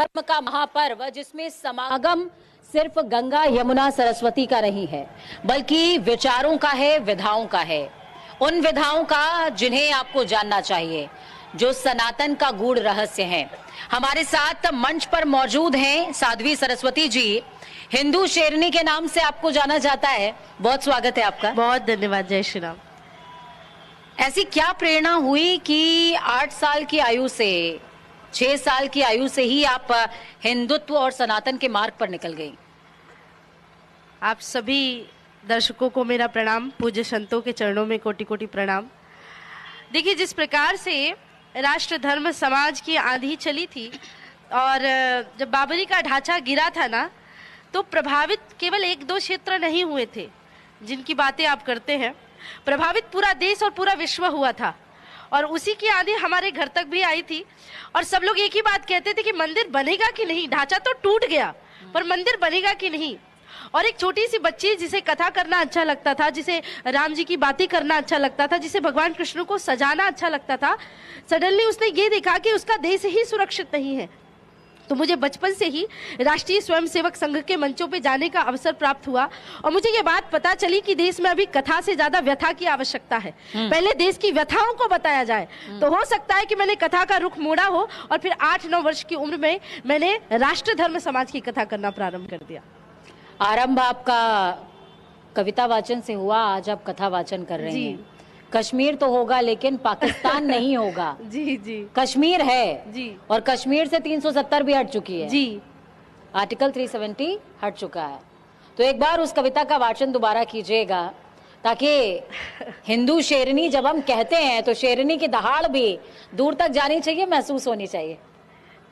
धर्म का महापर्व जिसमें समागम सिर्फ गंगा यमुना सरस्वती का नहीं है, बल्कि विचारों का है, विधाओं का है। उन विधाओं का जिन्हें आपको जानना चाहिए, जो सनातन का गूढ़ रहस्य है। हमारे साथ मंच पर मौजूद हैं साध्वी सरस्वती जी। हिंदू शेरनी के नाम से आपको जाना जाता है। बहुत स्वागत है आपका। बहुत धन्यवाद। जय श्री राम। ऐसी क्या प्रेरणा हुई कि 8 साल की आयु से 6 साल की आयु से ही आप हिंदुत्व और सनातन के मार्ग पर निकल गई? आप सभी दर्शकों को मेरा प्रणाम, पूज्य संतों के चरणों में कोटि कोटि प्रणाम। देखिए, जिस प्रकार से राष्ट्र धर्म समाज की आंधी चली थी और जब बाबरी का ढांचा गिरा था ना, तो प्रभावित केवल 1-2 क्षेत्र नहीं हुए थे जिनकी बातें आप करते हैं। प्रभावित पूरा देश और पूरा विश्व हुआ था और उसी की आंधी हमारे घर तक भी आई थी। और सब लोग एक ही बात कहते थे कि मंदिर बनेगा कि नहीं। ढांचा तो टूट गया पर मंदिर बनेगा कि नहीं। और एक छोटी सी बच्ची जिसे कथा करना अच्छा लगता था, जिसे राम जी की बातें करना अच्छा लगता था, जिसे भगवान कृष्ण को सजाना अच्छा लगता था, सडनली उसने ये देखा कि उसका देश ही सुरक्षित नहीं है। तो मुझे बचपन से ही राष्ट्रीय स्वयंसेवक संघ के मंचों पे जाने का अवसर प्राप्त हुआ और मुझे ये बात पता चली कि देश में अभी कथा से ज्यादा व्यथा की आवश्यकता है। पहले देश की व्यथाओं को बताया जाए। तो हो सकता है कि मैंने कथा का रुख मोड़ा हो और फिर 8-9 वर्ष की उम्र में मैंने राष्ट्र धर्म समाज की कथा करना प्रारंभ कर दिया। आरंभ आपका कविता वाचन से हुआ, आज आप कथा वाचन कर रहे हैं। कश्मीर तो होगा लेकिन पाकिस्तान नहीं होगा। जी जी। कश्मीर है जी। और कश्मीर से 370 भी हट चुकी है जी। आर्टिकल 370 हट चुका है। तो एक बार उस कविता का वाचन दोबारा कीजिएगा, ताकि हिंदू शेरनी जब हम कहते हैं तो शेरनी की दहाड़ भी दूर तक जानी चाहिए, महसूस होनी चाहिए।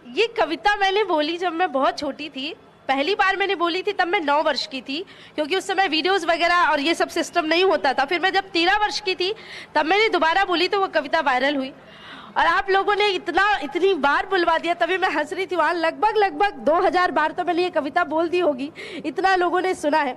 ये कविता मैंने बोली जब मैं बहुत छोटी थी। पहली बार मैंने बोली थी तब मैं 9 वर्ष की थी, क्योंकि उस समय वीडियोस वगैरह और ये सब सिस्टम नहीं होता था। फिर मैं जब 13 वर्ष की थी तब मैंने दोबारा बोली तो वो कविता वायरल हुई और आप लोगों ने इतनी बार बुलवा दिया, तभी मैं हंस रही थी। वहाँ लगभग 2000 बार तो मैंने ये कविता बोल दी होगी, इतना लोगों ने सुना है।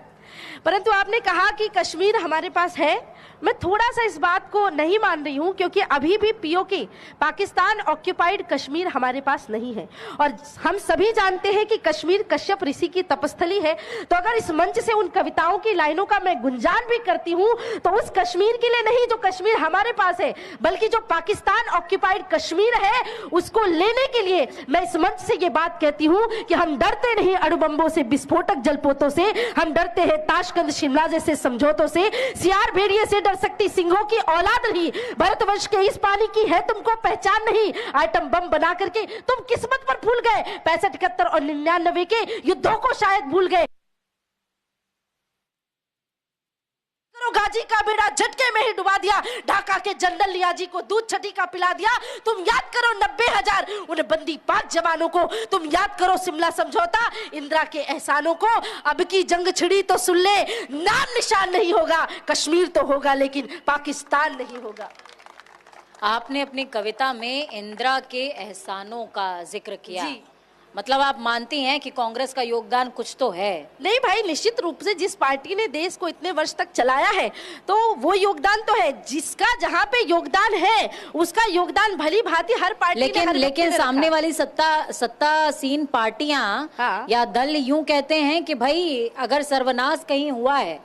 परंतु आपने कहा कि कश्मीर हमारे पास है। मैं थोड़ा सा इस बात को नहीं मान रही हूं, क्योंकि अभी भी पीओके पाकिस्तान ऑक्यूपाइड कश्मीर हमारे पास नहीं है और हम सभी जानते हैं कि कश्मीर कश्यप ऋषि की तपस्थली है। तो अगर इस मंच से उन कविताओं की लाइनों का मैं गुंजान भी करती हूं तो उस कश्मीर के लिए नहीं जो कश्मीर हमारे पास है, बल्कि जो पाकिस्तान ऑक्यूपाइड कश्मीर है उसको लेने के लिए मैं इस मंच से ये बात कहती हूं कि हम डरते नहीं अणुबम्बों से, विस्फोटक जलपोतों से। हम डरते हैं ताशकंद शिमला जैसे समझौतों से। सियार भेड़िए से सकती सिंहों की औलाद नहीं। भारतवर्ष के इस पानी की है तुमको पहचान नहीं। आइटम बम बना करके तुम किस्मत पर भूल गए। 65, 71 और 99 के युद्धों को शायद भूल गए। गाजी का बेड़ा झटके में ही डुबा दिया। ढाका के जनरल नियाजी को दूध छठी का पिला दिया। तुम याद करो 90,000 उन बंदी पाक जवानों को। तुम याद करो शिमला समझौता, इंदिरा के एहसानों को। अब की जंग छिड़ी तो सुन ले, नाम निशान नहीं होगा। कश्मीर तो होगा लेकिन पाकिस्तान नहीं होगा। आपने अपनी कविता में इंदिरा के एहसानों का जिक्र किया। मतलब आप मानती हैं कि कांग्रेस का योगदान कुछ तो है? नहीं भाई, निश्चित रूप से जिस पार्टी ने देश को इतने वर्ष तक चलाया है तो वो योगदान तो है। जिसका जहां पे योगदान है उसका योगदान भली भांति हर पार्टी लेकिन सामने वाली सत्तासीन पार्टियां या दल यूं कहते हैं कि भाई अगर सर्वनाश कहीं हुआ है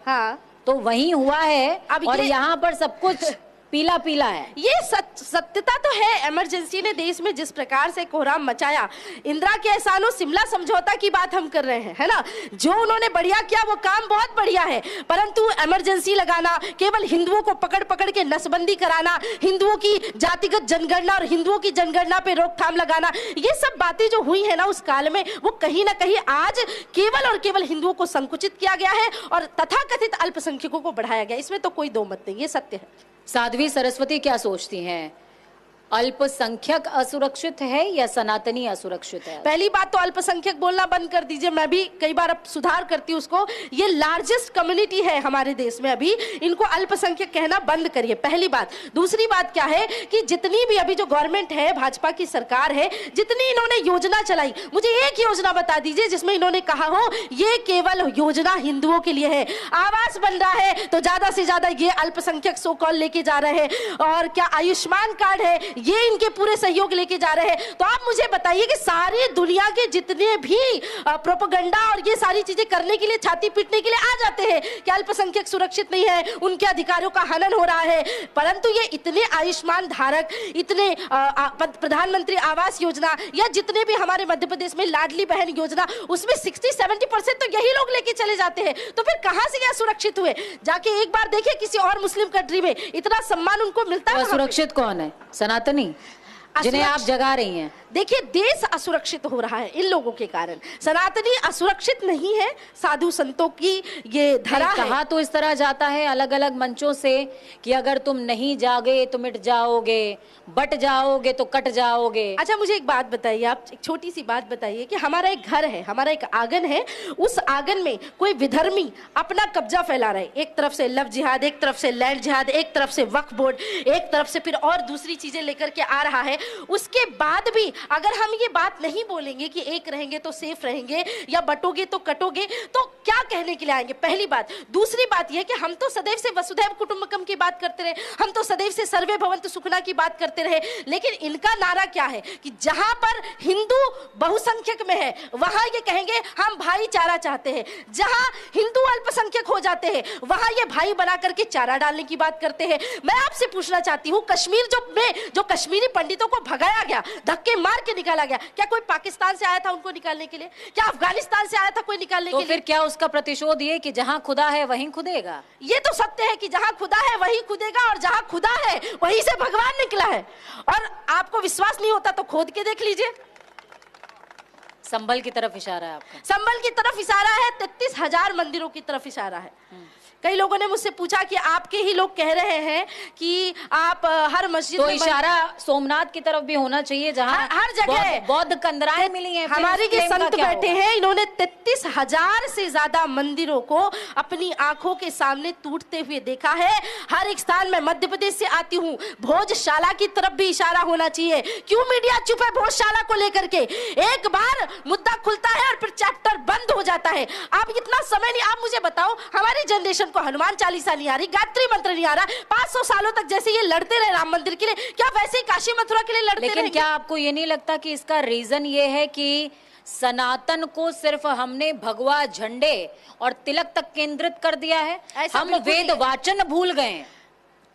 तो वहीं हुआ है और यहाँ पर सब कुछ पीला पीला है। ये सत्यता तो है। इमरजेंसी ने देश में जिस प्रकार से कोहराम मचाया, इंदिरा के एहसानों शिमला समझौता की बात हम कर रहे हैं, है ना। जो उन्होंने बढ़िया किया वो काम बहुत बढ़िया है, परंतु इमरजेंसी लगाना, केवल हिंदुओं को पकड़ पकड़ के नसबंदी कराना, हिंदुओं की जातिगत जनगणना और हिंदुओं की जनगणना पे रोकथाम लगाना, ये सब बातें जो हुई है ना उस काल में, वो कहीं ना कहीं आज केवल और केवल हिंदुओं को संकुचित किया गया है और तथाकथित अल्पसंख्यकों को बढ़ाया गया। इसमें तो कोई दो मत नहीं, ये सत्य है। साध्वी सरस्वती क्या सोचती हैं? अल्पसंख्यक असुरक्षित है या सनातनी असुरक्षित है? पहली बात तो अल्पसंख्यक बोलना बंद कर दीजिए। मैं भी कई बार अब सुधार करती हूँ उसको। ये लार्जेस्ट कम्युनिटी है हमारे देश में, अभी इनको अल्पसंख्यक कहना बंद करिए, पहली बात। दूसरी बात क्या है कि जितनी भी अभी जो गवर्नमेंट है, भाजपा की सरकार है, जितनी इन्होंने योजना चलाई, मुझे एक योजना बता दीजिए जिसमें इन्होंने कहा हो ये केवल योजना हिंदुओं के लिए है। आवास बन रहा है तो ज्यादा से ज्यादा ये अल्पसंख्यक सो कॉल लेके जा रहे हैं। और क्या आयुष्मान कार्ड है ये इनके पूरे सहयोग लेके जा रहे हैं। तो आप मुझे बताइए कि सारी दुनिया के जितने भी प्रोपेगेंडा और ये सारी चीजें करने के लिए, छाती पीटने के लिए आ जाते हैं कि अल्पसंख्यक सुरक्षित नहीं है, उनके अधिकारों का हनन हो रहा है, परंतु ये इतने आयुष्मान धारक, इतने प्रधानमंत्री आवास योजना या जितने भी हमारे मध्य प्रदेश में लाडली बहन योजना, उसमें 60-70% तो यही लोग लेके चले जाते हैं। तो फिर कहां से क्या सुरक्षित हुए? जाके एक बार देखिए किसी और मुस्लिम कंट्री में इतना सम्मान उनको मिलता है। सुरक्षित कौन है? सनातनी जिन्हें आप जगा रही हैं। देखिए देश असुरक्षित हो रहा है इन लोगों के कारण। सनातनी असुरक्षित नहीं है, साधु संतों की ये धरा है। कहा तो इस तरह जाता है अलग अलग मंचों से कि अगर तुम नहीं जागे तो मिट जाओगे, बट जाओगे तो कट जाओगे। अच्छा मुझे एक बात बताइए, आप एक छोटी सी बात बताइए कि हमारा एक घर है, हमारा एक आंगन है, उस आंगन में कोई विधर्मी अपना कब्जा फैला रहे, एक तरफ से लव जिहाद, एक तरफ से लैंड जिहाद, एक तरफ से वक्फ बोर्ड, एक तरफ से फिर और दूसरी चीजें लेकर के आ रहा है। उसके बाद भी अगर हम ये बात नहीं बोलेंगे कि एक रहेंगे तो सेफ रहेंगे या बटोगे तो कटोगे, तो क्या कहने के लिए आएंगे? पहली बात। दूसरी बात यह कि हम तो सदैव से वसुधैव कुटुंबकम की बात करते रहे, हम तो सदैव से सर्वे भवन्तु सुखिनः की बात करते रहे, लेकिन इनका नारा क्या है कि जहां पर हिंदू बहुसंख्यक में है वहां ये कहेंगे हम भाईचारा चाहते हैं, जहां हिंदू अल्पसंख्यक हो जाते हैं वहां ये भाई बना करके चारा डालने की बात करते हैं। मैं आपसे पूछना चाहती हूं, कश्मीर जो कश्मीरी पंडितों को भगाया गया, धक्के मार के निकाला गया, क्या कोई पाकिस्तान से आया था उनको निकालने के लिए? क्या अफगानिस्तान से आया था कोई निकालने के लिए? तो फिर क्या उसका प्रतिशोध ये कि जहां खुदा है वहीं खुदेगा? ये तो सत्य है कि जहां खुदा है वहीं खुदेगा, और जहां खुदा है वहीं से भगवान निकला है। और आपको विश्वास नहीं होता तो खोद के देख लीजिए। संभल की तरफ इशारा है आपका? संभल की तरफ इशारा है, 33,000 मंदिरों की तरफ इशारा है। कई लोगों ने मुझसे पूछा कि आपके ही लोग कह रहे हैं कि आप हर मस्जिद तो में इशारा सोमनाथ की तरफ भी होना चाहिए जहां हर जगह बौद्ध कंदराएं मिली हैं। हमारे ये संत बैठे हैं, इन्होंने 33,000 से ज्यादा मंदिरों को अपनी आंखों के सामने टूटते हुए देखा है। हर एक स्थान में, मध्य प्रदेश से आती हूँ, भोजशाला की तरफ भी इशारा होना चाहिए। क्यों मीडिया चुप है भोजशाला को लेकर के? एक बार मुद्दा खुलता है और फिर चैप्टर बंद हो जाता है। आप इतना समय नहीं, आप मुझे बताओ, हमारी जनरेशन को हनुमान चालीसा नहीं आ रही, गायत्री मंत्र नहीं आ रहा, 500 सालों तक जैसे ये लड़ते रहे राम मंदिर के लिए, क्या वैसे ही काशी मथुरा के लिए लड़ते रहेंगे? लेकिन क्या आपको ये नहीं लगता कि इसका रीजन ये है कि सनातन को सिर्फ हमने भगवा झंडे और तिलक तक केंद्रित कर दिया है? हम वेद वाचन भूल गए।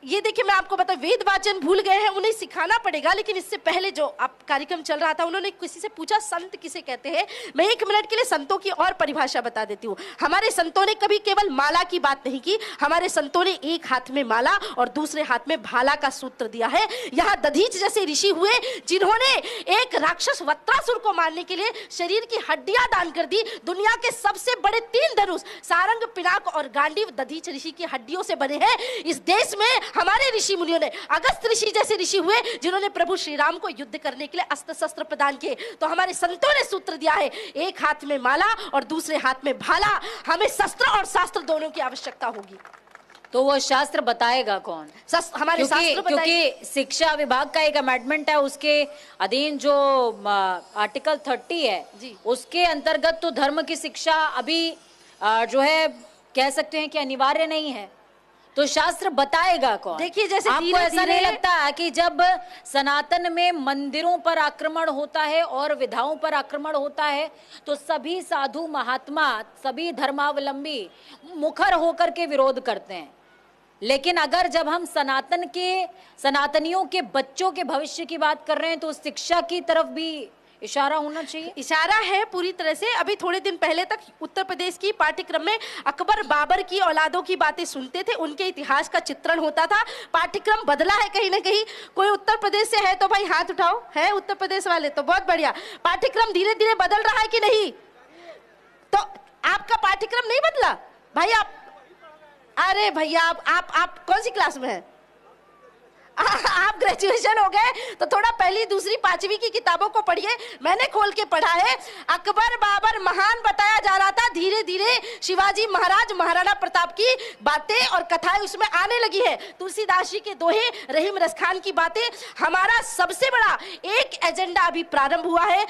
ये देखिए मैं आपको बता, वेद वाचन भूल गए हैं, उन्हें सिखाना पड़ेगा। लेकिन इससे पहले जो आप कार्यक्रम चल रहा था, उन्होंने किसी से पूछा संत किसे कहते हैं। मैं 1 मिनट के लिए संतों की और परिभाषा बता देती हूँ। हमारे संतों ने कभी केवल माला की बात नहीं की, हमारे संतों ने एक हाथ में माला और दूसरे हाथ में भाला का सूत्र दिया है। यहाँ दधीच जैसे ऋषि हुए जिन्होंने एक राक्षस वत्रासुर को मारने के लिए शरीर की हड्डियां दान कर दी। दुनिया के सबसे बड़े 3 धनुष सारंग, पिनाक और गांडीव दधीच ऋषि की हड्डियों से बने हैं। इस देश में हमारे ऋषि मुनियों ने, अगस्त ऋषि जैसे ऋषि हुए जिन्होंने प्रभु श्री राम को युद्ध करने के लिए अस्त्र शस्त्र प्रदान किए। तो हमारे संतों ने सूत्र दिया है, एक हाथ में माला और दूसरे हाथ में भाला। हमें शस्त्र और शास्त्र दोनों की आवश्यकता होगी। तो वो शास्त्र बताएगा कौन? हमारे शास्त्र क्योंकि शिक्षा विभाग का एक अमेंडमेंट है, उसके अधीन जो आर्टिकल 30 है जी, उसके अंतर्गत तो धर्म की शिक्षा अभी जो है कह सकते हैं कि अनिवार्य नहीं है। तो शास्त्र बताएगा कौन? देखिए जैसे आपको ऐसा नहीं लगता कि जब सनातन में मंदिरों पर आक्रमण होता है और विधाओं पर आक्रमण होता है तो सभी साधु महात्मा, सभी धर्मावलंबी मुखर होकर के विरोध करते हैं, लेकिन अगर जब हम सनातनियों के बच्चों के भविष्य की बात कर रहे हैं तो शिक्षा की तरफ भी इशारा होना चाहिए। इशारा है पूरी तरह से। अभी थोड़े दिन पहले तक उत्तर प्रदेश की पाठ्यक्रम में अकबर बाबर की औलादों की बातें सुनते थे, उनके इतिहास का चित्रण होता था। पाठ्यक्रम बदला है कहीं ना कहीं। कोई उत्तर प्रदेश से है तो भाई हाथ उठाओ, है उत्तर प्रदेश वाले तो बहुत बढ़िया। पाठ्यक्रम धीरे धीरे बदल रहा है कि नहीं? तो आपका पाठ्यक्रम नहीं बदला भाई? आप, अरे भैया आप कौन सी क्लास में है? आप ग्रेजुएशन हो गए तो थोड़ा पहली, दूसरी, 5वीं की किताबों को पढ़िए। मैंने खोल के पढ़ा है। अकबर बाबर महान बताया जा रहा था, धीरे धीरे शिवाजी महाराज, महाराणा प्रताप की बातें और कथाएं उसमें आने लगी है। तुलसीदास जी के दोहे, रहीम रस खान की बातें। हमारा सबसे बड़ा एक एजेंडा अभी प्रारंभ हुआ है।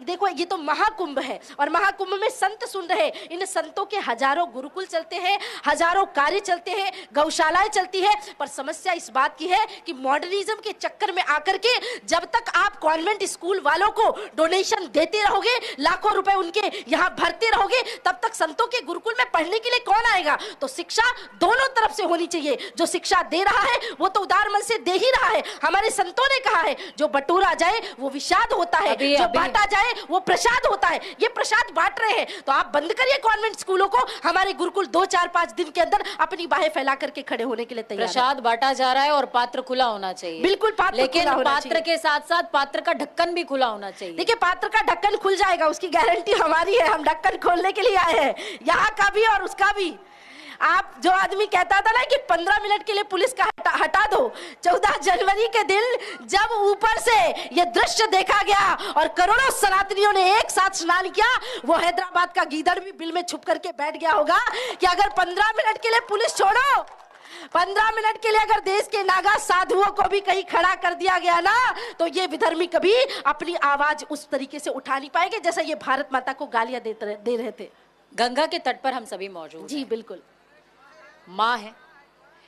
देखो ये तो महाकुंभ है और महाकुंभ में संत सुन रहे, इन संतों के हजारों गुरुकुल चलते हैं, हजारों कार्य चलते हैं, गौशालाएं चलती है, पर समस्या इस बात की है कि मॉडर्निज्म के चक्कर में आकर के जब तक आप कॉन्वेंट स्कूल वालों को डोनेशन देते रहोगे, लाखों रुपए उनके यहाँ भरते रहोगे, तब तक संतों के गुरुकुल में पढ़ने के लिए कौन आएगा? तो शिक्षा दोनों तरफ से होनी चाहिए। जो शिक्षा दे रहा है वो तो उदार मन से दे ही रहा है। हमारे संतों ने कहा है जो बटोरा जाए वो विषाद होता है, जो बांटा जाए वो प्रसाद होता है। ये प्रसाद बांट रहे हैं तो आप बंद करिए कॉन्वेंट स्कूलों को। हमारे गुरुकुल 2-4-5 दिन के अंदर अपनी बाहें फैला करके खड़े होने के लिए तैयार है। प्रसाद बांटा जा रहा है और पात्र खुला होना चाहिए। बिल्कुल, पात्र लेकिन खुला होना पात्र के साथ साथ पात्र का ढक्कन भी खुला होना चाहिए। देखिए पात्र का ढक्कन खुल जाएगा, उसकी गारंटी हमारी है। हम ढक्कन खोलने के लिए आए हैं, यहाँ का भी और उसका भी। आप जो आदमी कहता था ना कि 15 मिनट के लिए पुलिस का हटा दो, 14 जनवरी के दिन जब ऊपर से ये दृश्य देखा गया और करोड़ों सनातनियों ने एक साथ स्नान किया, वो हैदराबाद का गीदड़ भी बिल में छुप करके बैठ गया होगा कि अगर 15 मिनट के लिए पुलिस छोड़ो, 15 मिनट के लिए अगर देश के नागा साधुओं को भी कहीं खड़ा कर दिया गया ना, तो ये विधर्मी कभी अपनी आवाज उस तरीके से उठा नहीं पाएंगे जैसा ये भारत माता को गालियां दे रहे थे। गंगा के तट पर हम सभी मौजूद जी बिल्कुल, माँ है।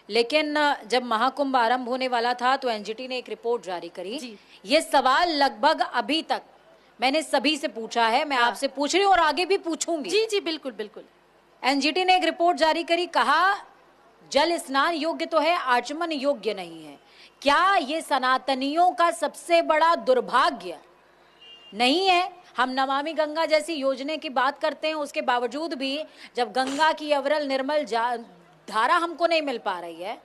लेकिन जब महाकुंभ आरंभ होने वाला था तो एनजीटी ने एक रिपोर्ट जारी करी। ये सवाल लगभग अभी तक मैंने सभी से पूछा है, मैं आपसे पूछ रही हूँ और आगे भी पूछूंगी। जी जी बिल्कुल बिल्कुल। एनजीटी ने एक रिपोर्ट जारी करी, कहा जल स्नान योग्य तो है, आचमन योग्य नहीं है। क्या ये सनातनियों का सबसे बड़ा दुर्भाग्य नहीं है? हम नमामि गंगा जैसी योजना की बात करते हैं, उसके बावजूद भी जब गंगा की अविरल निर्मल धारा हमको नहीं मिल पा रही है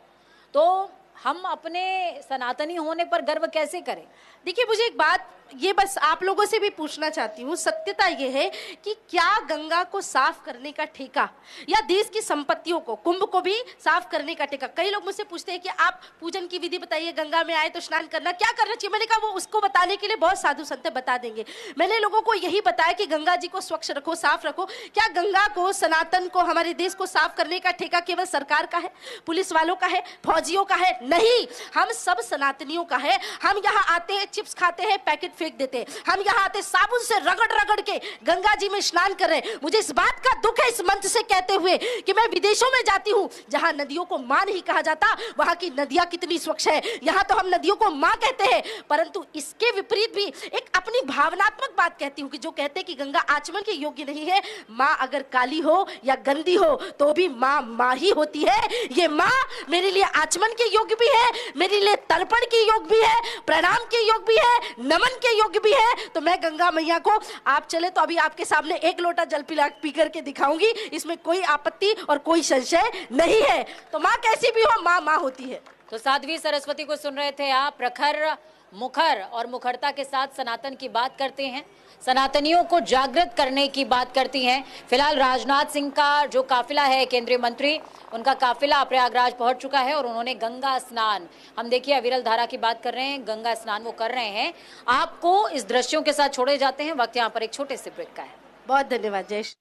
तो हम अपने सनातनी होने पर गर्व कैसे करें? देखिए मुझे एक बात ये बस आप लोगों से भी पूछना चाहती हूँ, सत्यता ये है कि क्या गंगा को साफ करने का ठेका या देश की संपत्तियों को, कुंभ को भी साफ करने का ठेका? कई लोग मुझसे पूछते हैं कि आप पूजन की विधि बताइए, गंगा में आए तो स्नान करना क्या करना चाहिए। मैंने कहा वो उसको बताने के लिए बहुत साधु संत बता देंगे। मैंने लोगों को यही बताया कि गंगा जी को स्वच्छ रखो, साफ रखो। क्या गंगा को, सनातन को, हमारे देश को साफ करने का ठेका केवल सरकार का है, पुलिस वालों का है, फौजियों का है? नहीं, हम सब सनातनियों का है। हम यहाँ आते हैं, चिप्स खाते हैं, पैकेट फेंक देते हैं। हम यहाँ आते साबुन से रगड़ रगड़ के गंगा जी में स्नान कर रहे हैं। मुझे इस बात का दुख है इस मंच से कहते हुए कि मैं विदेशों में जाती हूँ जहाँ नदियों को माँ नहीं कहा जाता, वहाँ की नदियाँ कितनी स्वच्छ है। यहाँ तो हम नदियों को माँ कहते हैं, परंतु इसके विपरीत भी एक अपनी भावनात्मक बात कहती हूँ कि जो कहते हैं कि गंगा आचमन के योग्य नहीं है। माँ अगर काली हो या गंदी हो तो भी माँ माँ ही होती है। ये माँ मेरे लिए आचमन के योग्य भी है, मेरे लिए तर्पण के योग्य भी है, प्रणाम के योग्य भी है, नमन के योग्य भी है। तो मैं गंगा मैया को, आप चले तो अभी आपके सामने एक लोटा जल पी करके दिखाऊंगी, इसमें कोई आपत्ति और कोई संशय नहीं है। तो माँ कैसी भी हो, माँ माँ होती है। तो साध्वी सरस्वती को सुन रहे थे आप। प्रखर, मुखर और मुखरता के साथ सनातन की बात करते हैं, सनातनियों को जागृत करने की बात करती हैं। फिलहाल राजनाथ सिंह का जो काफिला है, केंद्रीय मंत्री, उनका काफिला प्रयागराज पहुंच चुका है और उन्होंने गंगा स्नान, हम देखिए अविरल धारा की बात कर रहे हैं, गंगा स्नान वो कर रहे हैं। आपको इस दृश्यों के साथ छोड़े जाते हैं। वक्त यहाँ पर एक छोटे से ब्रेक का है। बहुत धन्यवाद जयेश।